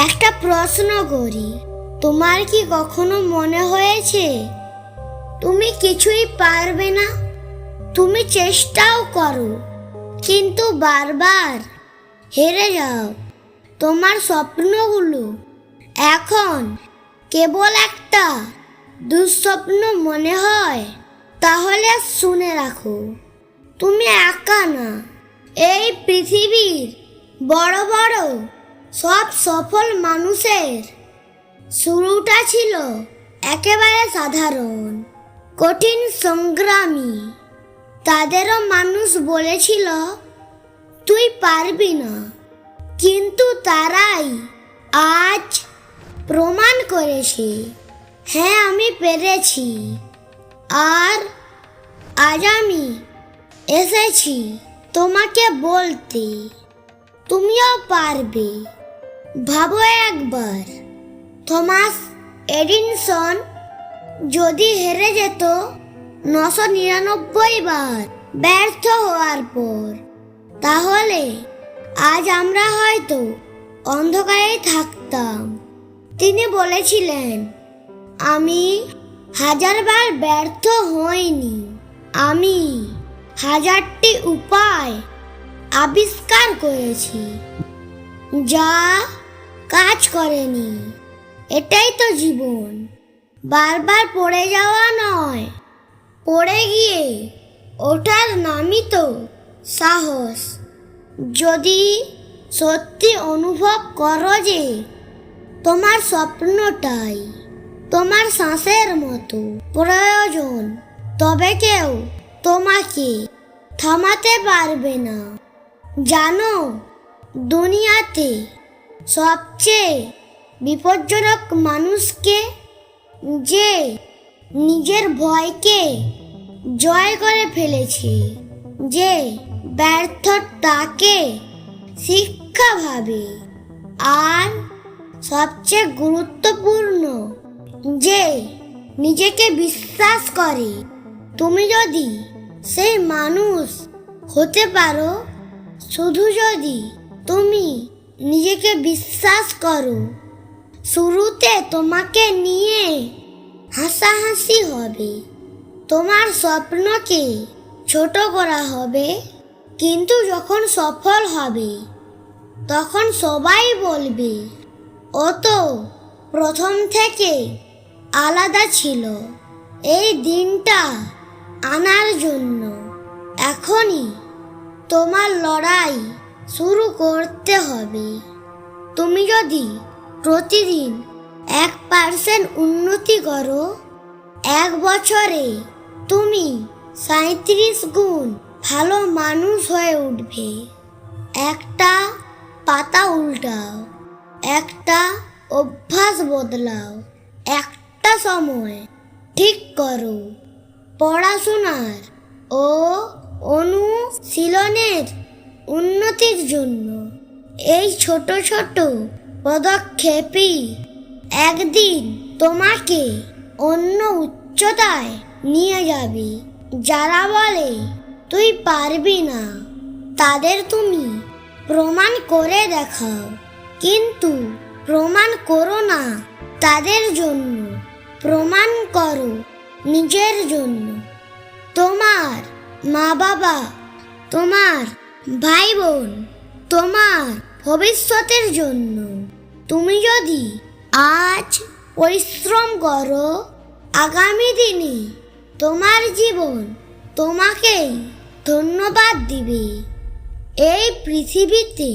একটা প্রশ্ন করি, তোমার কি কখনো মনে হয়েছে তুমি কিছুই পারবে না? তুমি চেষ্টাও করো কিন্তু বারবার হেরে যাও। তোমার স্বপ্নগুলো এখন কেবল একটা দুঃস্বপ্ন মনে হয়, তাহলে শুনে রাখো, তুমি একা না। এই পৃথিবীর বড় বড় সব সফল মানুষের শুরুটা ছিল একেবারে সাধারণ, কঠিন সংগ্রামী। তাদেরও মানুষ বলেছিল তুই পারবি না, কিন্তু তারাই আজ প্রমাণ করেছে, হ্যাঁ আমি পেরেছি। আর আজ আমি এসেছি তোমাকে বলতে, তুমিও পারবে। ভাবো একবার, থমাস এডিনসন যদি হেরে যেত 999 বার ব্যর্থ হওয়ার পর, তাহলে আজ আমরা হয়তো অন্ধকারে থাকতাম। তিনি বলেছিলেন, আমি 1000 বার ব্যর্থ হইনি, আমি 1000টি উপায় আবিষ্কার করেছি যা কাজ করেনি। এটাই তো জীবন, বারবার পড়ে যাওয়া নয়, পড়ে গিয়ে ওঠার নামই তো সাহস। যদি সত্যি অনুভব করো যে তোমার স্বপ্নটাই তোমার শ্বাসের মতো প্রয়োজন, তবে কেউ তোমাকে থামাতে পারবে না। জানো, দুনিয়াতে সবচেয়ে বিপজ্জনক মানুষকে, যে নিজের ভয়কে জয় করে ফেলেছে, যে ব্যর্থতাকে শিক্ষা ভাবে, আর সবচেয়ে গুরুত্বপূর্ণ যে নিজেকে বিশ্বাস করে। তুমি যদি সেই মানুষ হতে পারো, শুধু যদি তুমি নিজেকে বিশ্বাস করো। শুরুতে তোমাকে নিয়ে হাসাহাসি হবে, তোমার স্বপ্নকে ছোট করা হবে, কিন্তু যখন সফল হবে তখন সবাই বলবে ও তো প্রথম থেকে আলাদা ছিল। এই দিনটা আনার জন্য এখনই তোমার লড়াই শুরু করতে হবে। তুমি যদি প্রতিদিন 1% উন্নতি করো, 1 বছরে তুমি 37 গুণ ভালো মানুষ হয়ে উঠবে। একটা পাতা উল্টাও, একটা অভ্যাস বদলাও, একটা সময় ঠিক করো। পড়াশোনার ও অনুশীলনের উন্নতির জন্য এই ছোট ছোট পদক্ষেপই একদিন তোমাকে অন্য উচ্চতায় নিয়ে যাবে। যারা বলে তুই পারবি না, তাদের তুমি প্রমাণ করে দেখাও, কিন্তু প্রমাণ করো না তাদের জন্য, প্রমাণ করো নিজের জন্য। তোমার মা বাবা, তোমার ভাই বোন, তোমার ভবিষ্যতের জন্য। তুমি যদি আজ পরিশ্রম করো, আগামী দিনে তোমার জীবন তোমাকেই ধন্যবাদ দিবে। এই পৃথিবীতে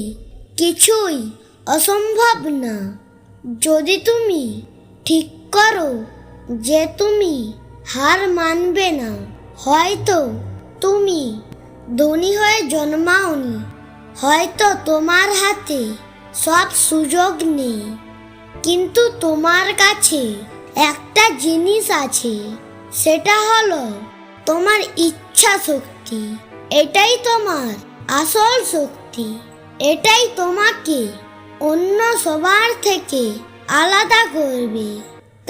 কিছুই অসম্ভব না, যদি তুমি ঠিক করো যে তুমি হার মানবে না। হয়তো তুমি ধনী হয়ে জন্মাওনি, হয়তো তোমার হাতে সব সুযোগ নেই, কিন্তু তোমার কাছে একটা জিনিস আছে, সেটা হলো তোমার ইচ্ছা শক্তি। এটাই তোমার আসল শক্তি, এটাই তোমাকে অন্য সবার থেকে আলাদা করবে।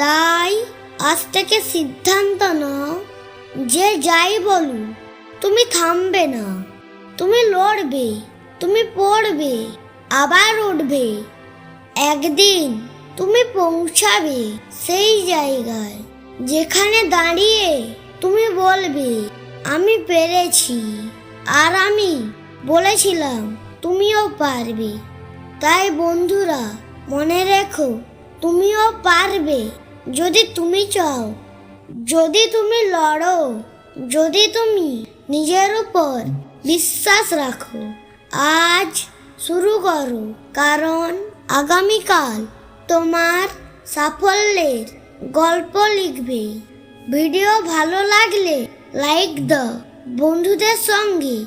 তাই আজ থেকে সিদ্ধান্ত নাও যে যাই বলুক তুমি থামবে না, তুমি লড়বে, তুমি পড়বে, আবার উঠবে, একদিন তুমি পৌঁছাবে সেই জায়গায় যেখানে দাঁড়িয়ে তুমি বলবে আমি পেরেছি। আর আমি বলেছিলাম তুমিও পারবে। তাই বন্ধুরা, মনে রেখো, তুমিও পারবে যদি তুমি চাও, যদি তুমি লড়ো, যদি তুমি নিজের উপর বিশ্বাস রাখো। আজ শুরু করো, কারণ আগামীকাল তোমার সাফল্যের গল্প লিখবে। ভিডিও ভালো লাগলে লাইক দাও, বন্ধুদের সঙ্গে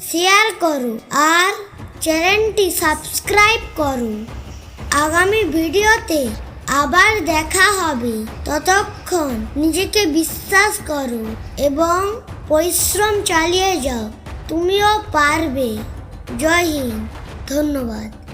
শেয়ার করো আর চ্যানেলটি সাবস্ক্রাইব করো। আগামী ভিডিওতে আবার দেখা হবে। ততক্ষণ নিজেকে বিশ্বাস করো এবং পরিশ্রম চালিয়ে যাও। তুমিও পারবে। জয় হিন্দ। ধন্যবাদ।